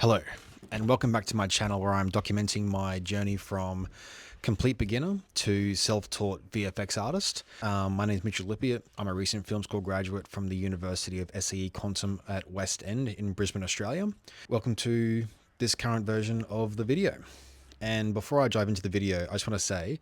Hello, and welcome back to my channel where I'm documenting my journey from complete beginner to self-taught VFX artist. My name is Mitchell Lippiatt. I'm a recent film school graduate from the University of SCE Quantum at West End in Brisbane, Australia. Welcome to this current version of the video. And before I dive into the video, I just want to say,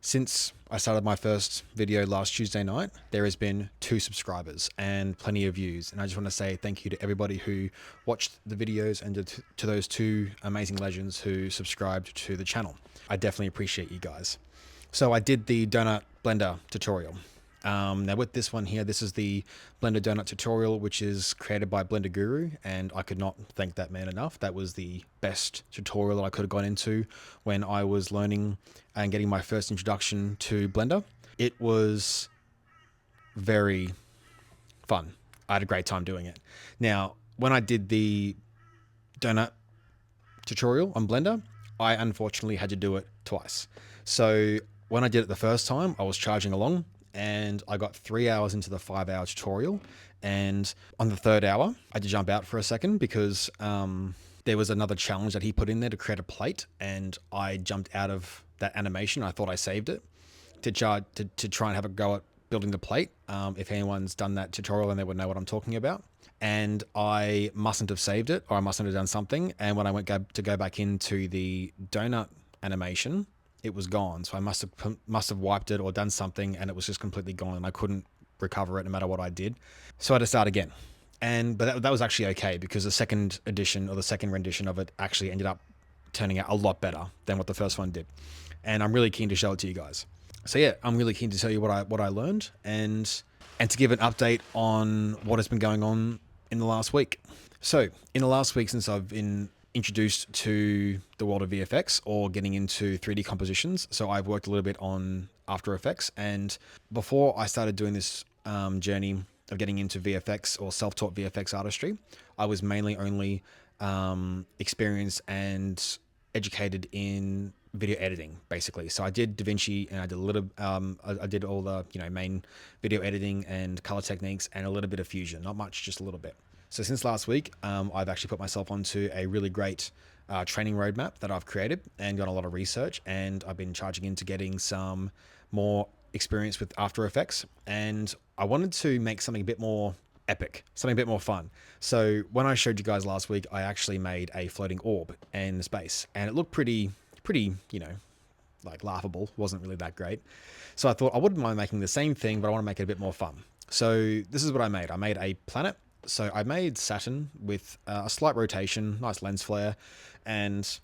since I started my first video last Tuesday night, there has been 2 subscribers and plenty of views. And I just want to say thank you to everybody who watched the videos and to those 2 amazing legends who subscribed to the channel. I definitely appreciate you guys. So I did the donut blender tutorial. Now with this one here, this is the Blender Donut tutorial, which is created by BlenderGuru, and I could not thank that man enough. That was the best tutorial that I could have gone into when I was learning and getting my first introduction to Blender. It was very fun. I had a great time doing it. Now, when I did the donut tutorial on Blender, I unfortunately had to do it twice. So when I did it the first time, I was charging along, and I got 3 hours into the 5-hour tutorial. And on the 3rd hour, I had to jump out for a second because there was another challenge that he put in there to create a plate, and I jumped out of that animation. I thought I saved it to try and have a go at building the plate. If anyone's done that tutorial, then they would know what I'm talking about. And I mustn't have saved it, or I mustn't have done something. And when I went to go back into the donut animation, it was gone. So I must have wiped it or done something, and it was just completely gone, and I couldn't recover it no matter what I did. So I had to start again. But that was actually okay, because the second edition, or the second rendition of it, actually ended up turning out a lot better than what the first one did. And I'm really keen to show it to you guys. So yeah, I'm really keen to tell you what I learned and to give an update on what has been going on in the last week. So in the last week, since I've been introduced to the world of VFX or getting into 3D compositions, so I've worked a little bit on After Effects. And before I started doing this journey of getting into VFX or self-taught VFX artistry, I was mainly only experienced and educated in video editing, basically. So I did DaVinci, and I did a little, I did all the main video editing and color techniques, and a little bit of Fusion. Not much, just a little bit. So since last week, I've actually put myself onto a really great training roadmap that I've created and done a lot of research, and I've been charging into getting some more experience with After Effects. And I wanted to make something a bit more epic, something a bit more fun. So when I showed you guys last week, I actually made a floating orb in space, and it looked pretty, like laughable. Wasn't really that great. So I thought I wouldn't mind making the same thing, but I want to make it a bit more fun. So this is what I made. I made a planet. So I made Saturn with a slight rotation, nice lens flare, and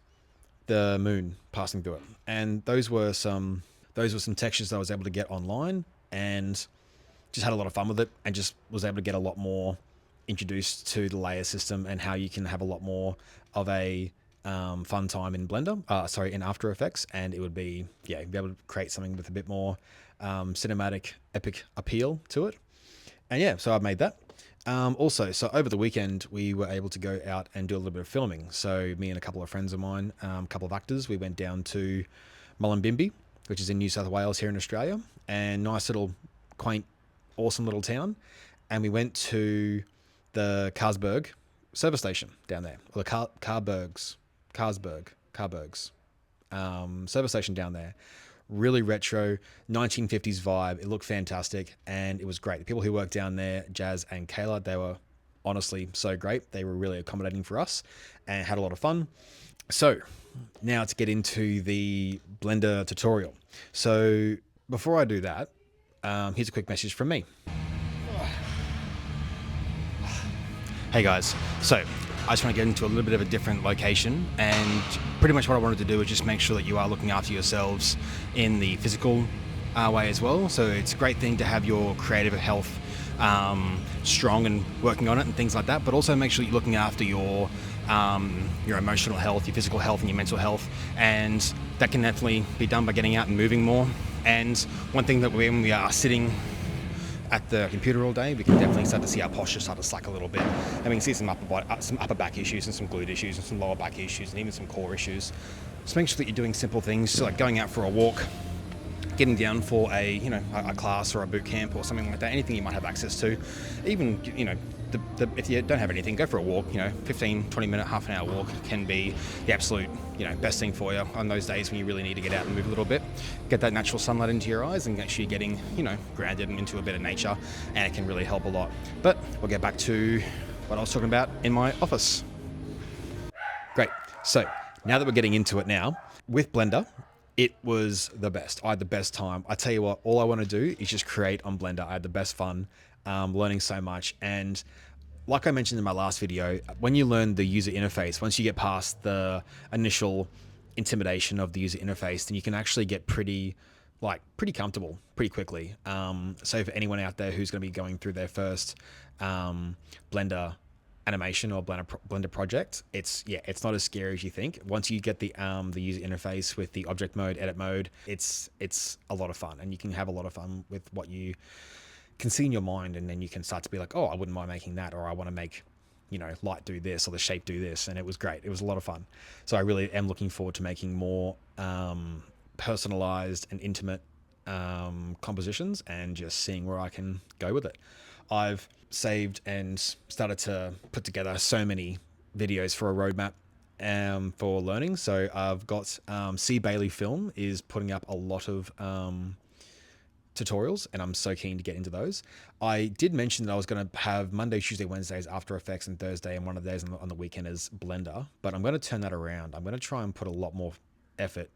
the moon passing through it. And those were some textures that I was able to get online, and just had a lot of fun with it, and just was able to get a lot more introduced to the layer system and how you can have a lot more of a fun time in Blender, in After Effects. And it would be, be able to create something with a bit more cinematic, epic appeal to it. And so I made that. Also, so over the weekend, we were able to go out and do a little bit of filming. So me and a couple of friends of mine, a couple of actors, we went down to Mullumbimby, which is in New South Wales here in Australia, and nice little quaint, awesome little town. And we went to the Carlsberg service station down there, or the Carlsberg's service station down there. Really retro 1950s vibe. It looked fantastic, and it was great. The people who worked down there, Jazz and Kayla, they were honestly so great. They were really accommodating for us and had a lot of fun. So now to get into the Blender tutorial. So before I do that, here's a quick message from me. Hey guys, so I just want to get into a little bit of a different location, and pretty much what I wanted to do is just make sure that you are looking after yourselves in the physical way as well. So it's a great thing to have your creative health strong and working on it and things like that, but also make sure you're looking after your emotional health, your physical health, and your mental health. And that can definitely be done by getting out and moving more. And one thing that when we are sitting at the computer all day, we can definitely start to see our posture start to slack a little bit, and we can see some upper back issues and some glute issues and some lower back issues and even some core issues. So make sure that you're doing simple things, so like going out for a walk, getting down for a class or a boot camp or something like that, anything you might have access to, even if you don't have anything, go for a walk. 15, 20-minute, half an hour walk can be the absolute, best thing for you on those days when you really need to get out and move a little bit, get that natural sunlight into your eyes and actually getting, grounded and into a bit of nature, and it can really help a lot. But we'll get back to what I was talking about in my office. Great. So now that we're getting into it now, with Blender, it was the best. I had the best time. I tell you what, all I want to do is just create on Blender. I had the best fun, learning so much. And like I mentioned in my last video, when you learn the user interface, once you get past the initial intimidation of the user interface, then you can actually get pretty comfortable pretty quickly. So for anyone out there who's going to be going through their first Blender animation or Blender project, it's not as scary as you think. Once you get the user interface with the object mode, edit mode, it's a lot of fun, and you can have a lot of fun with what you can see in your mind, and then you can start to be like, oh, I wouldn't mind making that, or I want to make light do this, or the shape do this. And it was great. It was a lot of fun. So I really am looking forward to making more personalized and intimate compositions, and just seeing where I can go with it. I've saved and started to put together so many videos for a roadmap for learning. So I've got C. Bailey Film is putting up a lot of tutorials, and I'm so keen to get into those. I did mention that I was going to have Monday, Tuesday, Wednesdays After Effects, and Thursday and one of the days on the weekend is Blender, but I'm going to turn that around. I'm going to try and put a lot more effort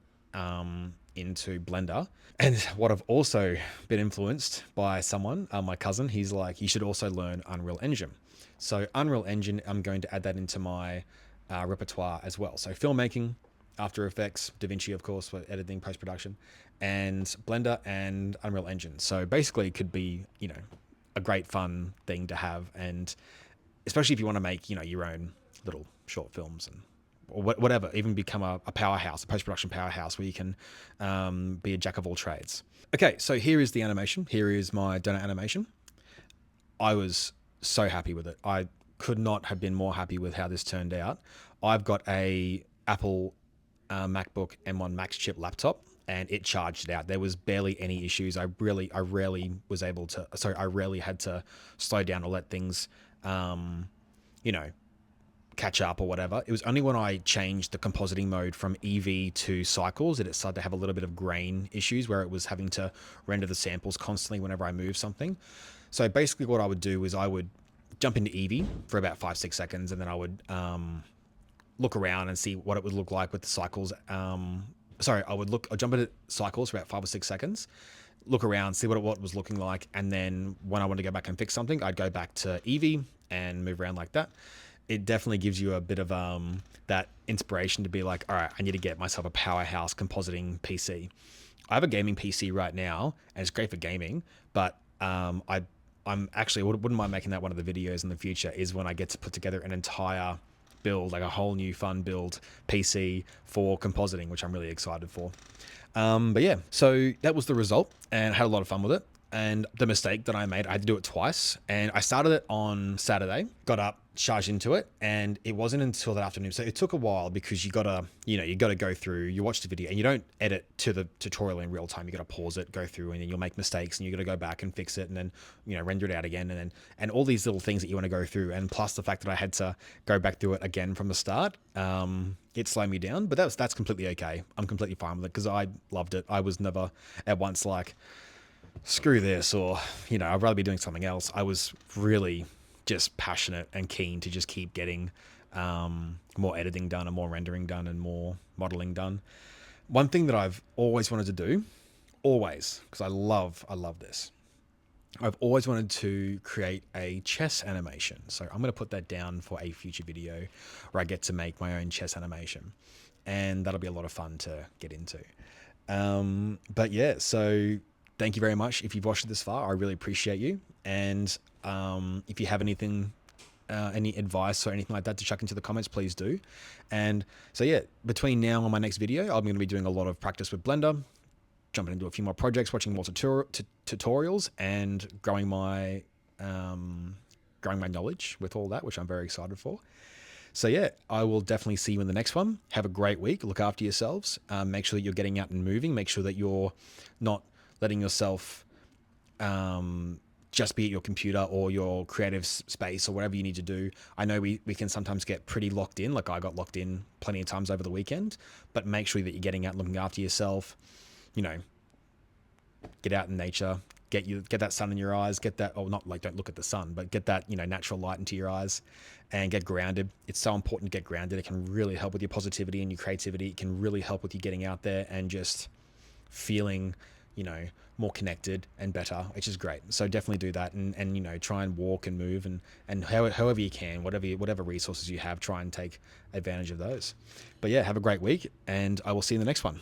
into Blender. And what I've also been influenced by someone, my cousin, he's like, you should also learn Unreal Engine. So Unreal Engine, I'm going to add that into my repertoire as well. So filmmaking, After Effects, DaVinci, of course, for editing, post-production, and Blender and Unreal Engine. So basically it could be, a great fun thing to have. And especially if you want to make, your own little short films and or whatever, even become a powerhouse, a post-production powerhouse where you can be a jack of all trades. Okay, so here is the animation. Here is my donut animation. I was so happy with it. I could not have been more happy with how this turned out. I've got a Apple MacBook M1 Max chip laptop, and it charged out. There was barely any issues. I rarely had to slow down or let things, catch up or whatever. It was only when I changed the compositing mode from EV to cycles that it started to have a little bit of grain issues, where it was having to render the samples constantly whenever I move something. So basically what I would do is I would jump into EV for about 5-6 seconds, and then I would look around and see what it would look like with the cycles. I'd jump into cycles for about 5 or 6 seconds, look around, see what it was looking like, and then when I wanted to go back and fix something, I'd go back to EV and move around like that. It definitely gives you a bit of that inspiration to be like, all right, I need to get myself a powerhouse compositing PC. I have a gaming PC right now, and it's great for gaming, but I'm actually wouldn't mind making that one of the videos in the future, is when I get to put together an entire build, like a whole new fun build PC for compositing, which I'm really excited for. But yeah, so that was the result, and I had a lot of fun with it. And the mistake that I made, I had to do it twice, and I started it on Saturday, got up, charged into it, and it wasn't until that afternoon. So it took a while, because you gotta go through, you watch the video, and you don't edit to the tutorial in real time. You gotta pause it, go through, and then you'll make mistakes, and you gotta go back and fix it, and then render it out again, and all these little things that you want to go through. And plus the fact that I had to go back through it again from the start, it slowed me down. But that's completely okay. I'm completely fine with it, because I loved it. I was never at once like, screw this, or I'd rather be doing something else. I was really just passionate and keen to just keep getting more editing done, and more rendering done, and more modeling done. One thing that I've always wanted to do, because I love this, I've always wanted to create a chess animation. So I'm going to put that down for a future video where I get to make my own chess animation, and that'll be a lot of fun to get into. But yeah, so thank you very much if you've watched it this far. I really appreciate you. And if you have anything, any advice or anything like that to chuck into the comments, please do. And so yeah, between now and my next video, I'm going to be doing a lot of practice with Blender, jumping into a few more projects, watching more tutorials, and growing my knowledge with all that, which I'm very excited for. So yeah, I will definitely see you in the next one. Have a great week. Look after yourselves. Make sure that you're getting out and moving. Make sure that you're not letting yourself just be at your computer or your creative space or whatever you need to do. I know we can sometimes get pretty locked in. Like I got locked in plenty of times over the weekend, but make sure that you're getting out, looking after yourself, you know, get out in nature, get that sun in your eyes, get that, or not like don't look at the sun, but get that, you know, natural light into your eyes and get grounded. It's so important to get grounded. It can really help with your positivity and your creativity. It can really help with you getting out there and just feeling, you know, more connected and better, which is great. So definitely do that, and you know, try and walk and move, and however you can, whatever resources you have, try and take advantage of those. But yeah, have a great week, and I will see you in the next one.